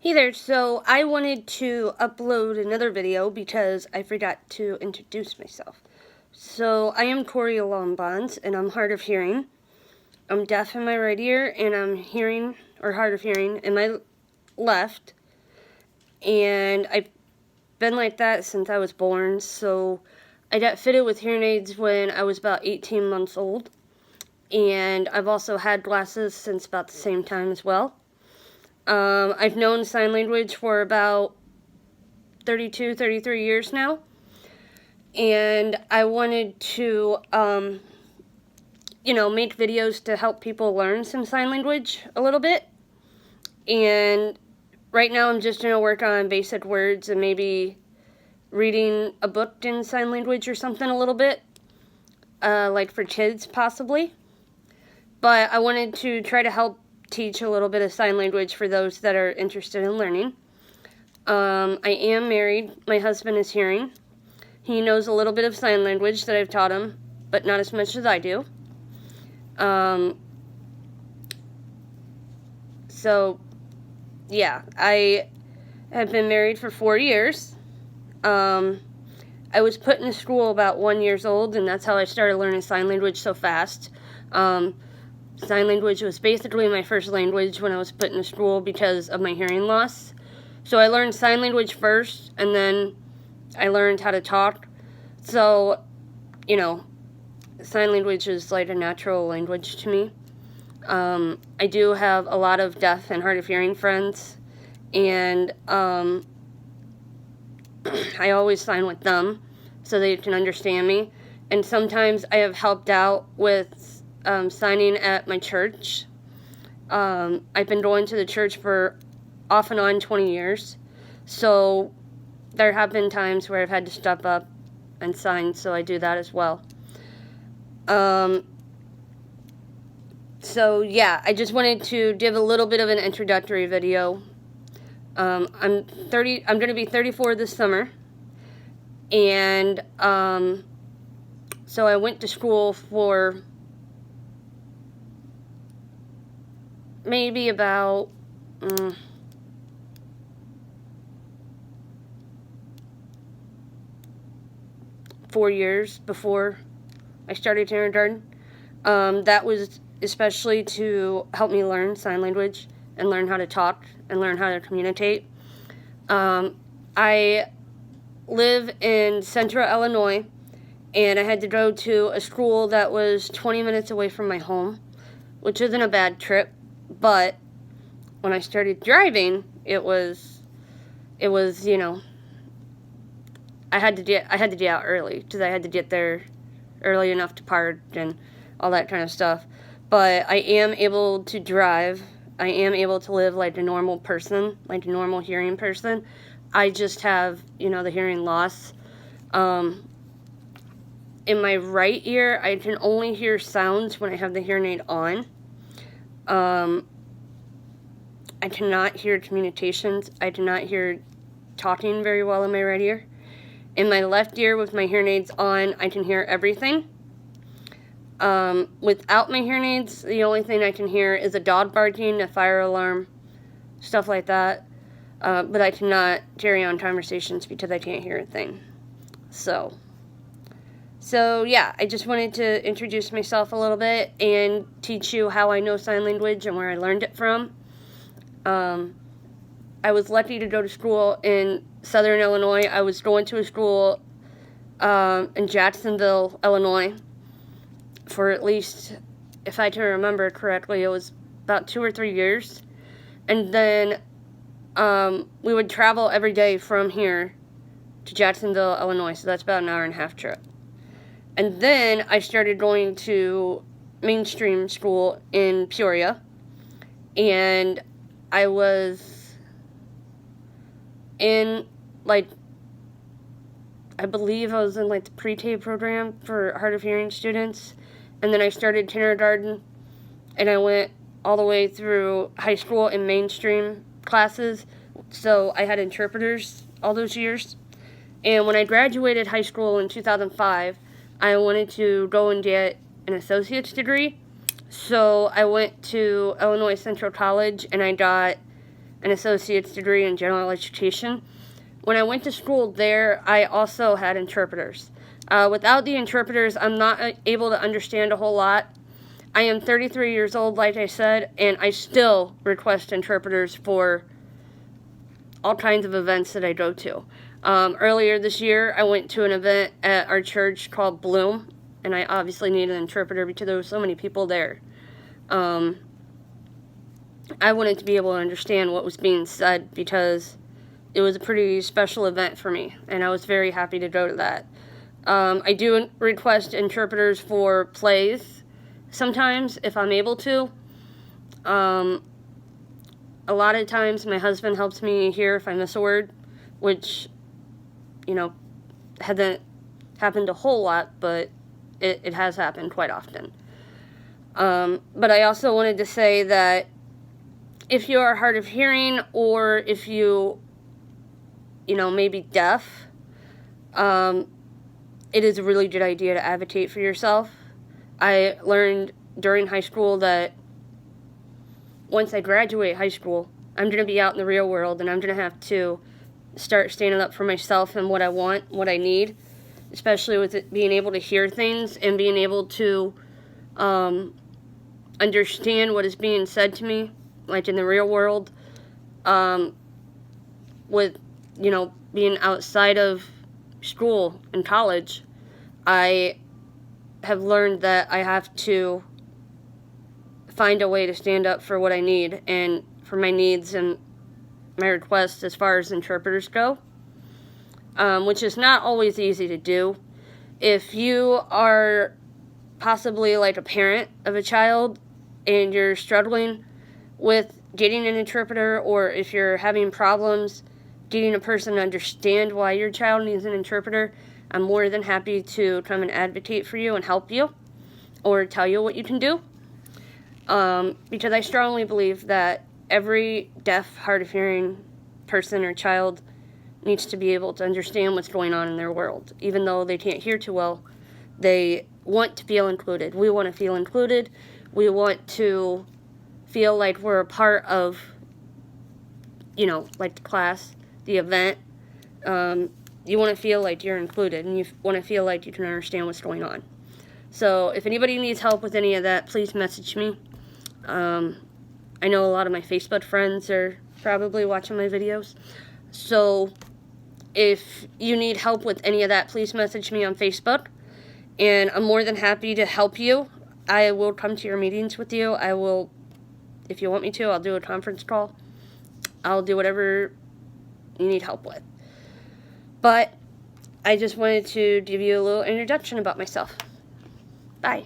Hey there, so I wanted to upload another video because I forgot to introduce myself. So I am Corey Alonbonds, and I'm hard of hearing. I'm deaf in my right ear, and I'm hearing, or hard of hearing, in my left. And I've been like that since I was born, so I got fitted with hearing aids when I was about 18 months old. And I've also had glasses since about the same time as well. I've known sign language for about 32, 33 years now. And I wanted to, make videos to help people learn some sign language a little bit. And right now I'm just going to work on basic words and maybe reading a book in sign language or something a little bit. Like for kids, possibly. But I wanted to try to help teach a little bit of sign language for those that are interested in learning. I am married. My husband is hearing. He knows a little bit of sign language that I've taught him, but not as much as I do. So, yeah, I have been married for 4 years. I was put in school about 1 year old, and that's how I started learning sign language so fast. Sign language was basically my first language when I was put in school because of my hearing loss. So I learned sign language first, and then I learned how to talk. So, sign language is like a natural language to me. I do have a lot of deaf and hard of hearing friends, and I always sign with them so they can understand me. And sometimes I have helped out with signing at my church. I've been going to the church for off and on 20 years. So there have been times where I've had to step up and sign, so I do that as well. So yeah, I just wanted to give a little bit of an introductory video. I'm going to be 34 this summer. And so I went to school for maybe about 4 years before I started kindergarten. That was especially to help me learn sign language and learn how to talk and learn how to communicate. I live in central Illinois, and I had to go to a school that was 20 minutes away from my home, which isn't a bad trip. But when I started driving, it was, I had to get out early because I had to get there early enough to park and all that kind of stuff. But I am able to drive. I am able to live like a normal person, like a normal hearing person. I just have, the hearing loss. In my right ear, I can only hear sounds when I have the hearing aid on. I cannot hear communications. I cannot hear talking very well in my right ear. In my left ear, with my hearing aids on, I can hear everything. Without my hearing aids, the only thing I can hear is a dog barking, a fire alarm, stuff like that. But I cannot carry on conversations because I can't hear a thing. So yeah, I just wanted to introduce myself a little bit and teach you how I know sign language and where I learned it from. I was lucky to go to school in Southern Illinois. I was going to a school in Jacksonville, Illinois, for at least, if I can remember correctly, it was about 2 or 3 years. And then we would travel every day from here to Jacksonville, Illinois, so that's about an hour and a half trip. And then I started going to mainstream school in Peoria, and I was in, I believe I was in, the pre-K program for hard of hearing students, and then I started kindergarten, and I went all the way through high school in mainstream classes, so I had interpreters all those years. And when I graduated high school in 2005, I wanted to go and get an associate's degree. So I went to Illinois Central College, and I got an associate's degree in general education. When I went to school there, I also had interpreters. Without the interpreters, I'm not able to understand a whole lot. I am 33 years old, like I said, and I still request interpreters for all kinds of events that I go to. Earlier this year, I went to an event at our church called Bloom, and I obviously needed an interpreter because there were so many people there. I wanted to be able to understand what was being said because it was a pretty special event for me, and I was very happy to go to that. I do request interpreters for plays sometimes if I'm able to. A lot of times my husband helps me hear if I miss a word, which, hasn't happened a whole lot, but it has happened quite often. But I also wanted to say that if you are hard of hearing, or if you, maybe deaf, it is a really good idea to advocate for yourself. I learned during high school that once I graduate high school, I'm going to be out in the real world, and I'm going to have to start standing up for myself and what I want, what I need, especially with it being able to hear things and being able to understand what is being said to me, like in the real world, with, being outside of school and college. I have learned that I have to find a way to stand up for what I need and for my needs and my requests as far as interpreters go, which is not always easy to do. If you are possibly like a parent of a child and you're struggling with getting an interpreter, or if you're having problems getting a person to understand why your child needs an interpreter, I'm more than happy to come and advocate for you and help you or tell you what you can do. Because I strongly believe that every deaf, hard of hearing person or child needs to be able to understand what's going on in their world. Even though they can't hear too well, they want to feel included. We want to feel included. We want to feel like we're a part of, like the class, the event. You want to feel like you're included, and you want to feel like you can understand what's going on. So if anybody needs help with any of that, please message me. I know a lot of my Facebook friends are probably watching my videos. So if you need help with any of that, please message me on Facebook. And I'm more than happy to help you. I will come to your meetings with you. I will, if you want me to, I'll do a conference call. I'll do whatever you need help with. But I just wanted to give you a little introduction about myself. Bye.